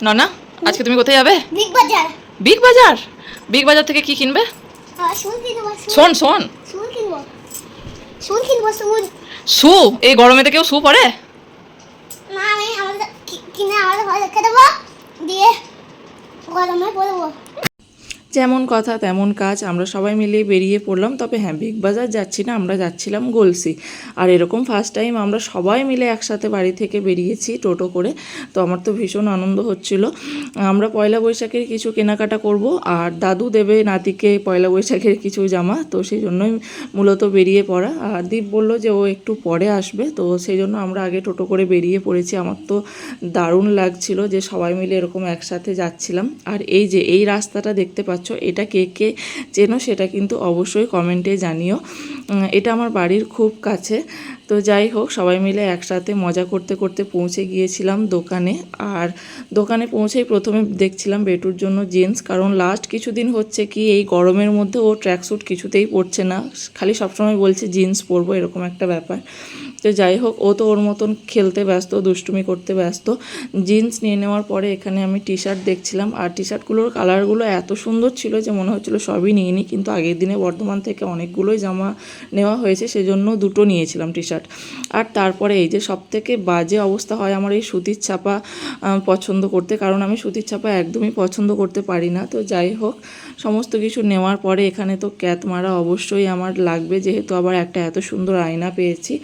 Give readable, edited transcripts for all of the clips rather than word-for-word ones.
ননা, আজকে তুমি কোথায় যাবে? বিগ বাজার। বিগ বাজার? বিগ বাজার থেকে কি কিনবে? শুন কিনবো। শোন শোন, শুন কিনবো। শুন কিনবো শুন। শু? এই গরমেতে কেউ শু পরে? না, আমি আমাদের কিনে আমাদের ঘরে রেখে দেবো, দিয়ে গরমে পরবো। যেমন কথা তেমন কাজ, আমরা সবাই মিলে বেরিয়ে পড়লাম। তবে হ্যাঁ, বিগ বাজার যাচ্ছি না, আমরা যাচ্ছিলাম গলসি। আর এরকম ফার্স্ট টাইম আমরা সবাই মিলে একসাথে বাড়ি থেকে বেরিয়েছি টোটো করে। তো আমার তো ভীষণ আনন্দ হচ্ছিল। আমরা পয়লা বৈশাখের কিছু কেনাকাটা করব, আর দাদু দেবে নাতিকে পয়লা বৈশাখের কিছু জামা, তো সেই জন্যই মূলত বেরিয়ে পড়া। আর দীপ বলল যে ও একটু পরে আসবে, তো সেই জন্য আমরা আগে টোটো করে বেরিয়ে পড়েছি। আমার তো দারুণ লাগছিল যে সবাই মিলে এরকম একসাথে যাচ্ছিলাম। আর এই যে এই রাস্তাটা দেখতে পাচ্ছ, এটা কে কে চেনো সেটা কিন্তু অবশ্যই কমেন্টে জানিও। এটা আমার বাড়ির খুব কাছে। তো যাই হোক, সবাই মিলে একসাথে মজা করতে করতে পৌঁছে গিয়েছিলাম দোকানে। আর দোকানে পৌঁছেই প্রথমে দেখছিলাম বেটুর জন্য জিন্স, কারণ লাস্ট কিছুদিন হচ্ছে কি এই গরমের মধ্যে ও ট্র্যাকস্যুট কিছুতেই পরছে না, খালি সবসময় বলছে জিন্স পরবো, এরকম একটা ব্যাপার। তো যাই হোক, ও তো ওর মতন খেলতে ব্যস্ত, দুষ্টুমি করতে ব্যস্ত। জিন্স নিয়ে নেওয়ার পরে এখানে আমি টি শার্ট দেখছিলাম, আর টি শার্টগুলোর কালারগুলো এত সুন্দর ছিল যে মনে হচ্ছিলো সবই নিয়ে নিই, কিন্তু আগের দিনে বর্ধমান থেকে অনেকগুলোই জামা নেওয়া হয়েছে, সেজন্য দুটো নিয়েছিলাম টি শার্ট। আর তারপরে এই যে সবথেকে বাজে অবস্থা হয় আমার এই সুতির ছাপা পছন্দ করতে, কারণ আমি সুতির ছাপা একদমই পছন্দ করতে পারি না। তো যাই হোক, সমস্ত কিছু নেওয়ার পরে এখানে তো ক্যাত মারা অবশ্যই আমার লাগবে, যেহেতু আবার একটা এত সুন্দর আয়না পেয়েছি।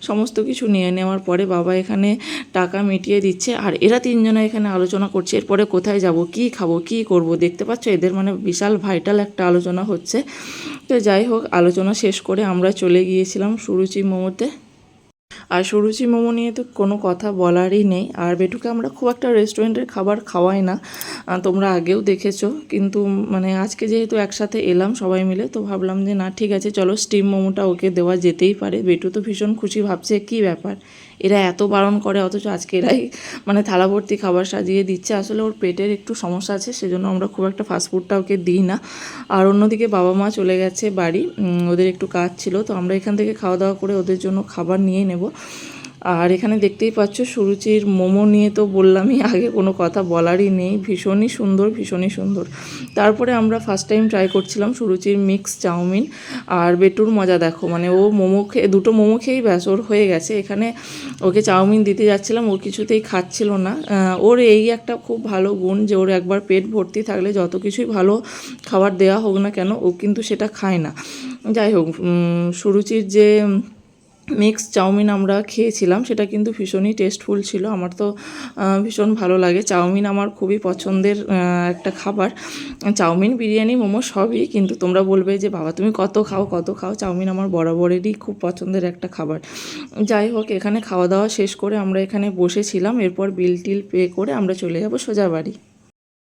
সমস্ত কিছু নিয়ে নেওয়ার পরে বাবা এখানে টাকা মিটিয়ে দিচ্ছে, আর এরা তিনজনে এখানে আলোচনা করছে এরপরে কোথায় যাব, কি খাবো, কি করব। দেখতে পাচ্ছ এদের মানে বিশাল ভাইটাল একটা আলোচনা হচ্ছে। তো যাই হোক, আলোচনা শেষ করে আমরা চলে গিয়েছিলাম সুরুচি মোমোতে। আর সুরুচি মোমো নিয়ে তো কোনো কথা বলারই নেই। আর বেটুকে আমরা খুব একটা রেস্টুরেন্টের খাবার খাওয়াই না, তোমরা আগেও দেখেছো। কিন্তু মানে আজকে যেহেতু একসাথে এলাম সবাই মিলে, তো ভাবলাম যে না ঠিক আছে, চলো স্টিম মোমোটা ওকে দেওয়া যেতেই পারে। বেটু তো ভীষণ খুশি, ভাবছে কি ব্যাপার, এরা এত বারণ করে অথচ আজকে এরাই মানে থালা ভর্তি খাবার সাজিয়ে দিচ্ছে। আসলে ওর পেটের একটু সমস্যা আছে, সেজন্য আমরা খুব একটা ফাস্টফুডটা ওকে দিই না। আর অন্যদিকে বাবা মা চলে গেছে বাড়ি, ওদের একটু কাজ ছিল, তো আমরা এখান থেকে খাওয়া দাওয়া করে ওদের জন্য খাবার নিয়ে নেব। আর এখানে দেখতেই পাচ্ছ সুরুচির মোমো নিয়ে তো বললামই আগে, কোনো কথা বলারই নেই, ভীষণই সুন্দর, ভীষণই সুন্দর। তারপরে আমরা ফার্স্ট টাইম ট্রাই করছিলাম সুরুচির মিক্স চাউমিন। আর বেটুর মজা দেখো, মানে ও মোমো খেয়ে, দুটো মোমো খেয়েই ব্যাস ওর হয়ে গেছে। এখানে ওকে চাউমিন দিতে যাচ্ছিলাম, ও কিছুতেই খাচ্ছিল না। ওর এই একটা খুব ভালো গুণ যে ওর একবার পেট ভর্তি থাকলে যত কিছুই ভালো খাবার দেওয়া হোক না কেন, ও কিন্তু সেটা খায় না। যাই হোক, সুরুচির যে মিক্স চাউমিন আমরা খেয়েছিলাম সেটা কিন্তু ভীষণই টেস্টফুল ছিল। আমার তো ভীষণ ভালো লাগে চাউমিন, আমার খুবই পছন্দের একটা খাবার। চাউমিন, বিরিয়ানি, মোমো সবই, কিন্তু তোমরা বলবে যে বাবা তুমি কত খাও কত খাও, চাউমিন আমার বরাবরেরই খুব পছন্দের একটা খাবার। যাই হোক, এখানে খাওয়া দাওয়া শেষ করে আমরা এখানে বসেছিলাম, এরপর বিল টিল পে করে আমরা চলে যাব সোজা বাড়ি।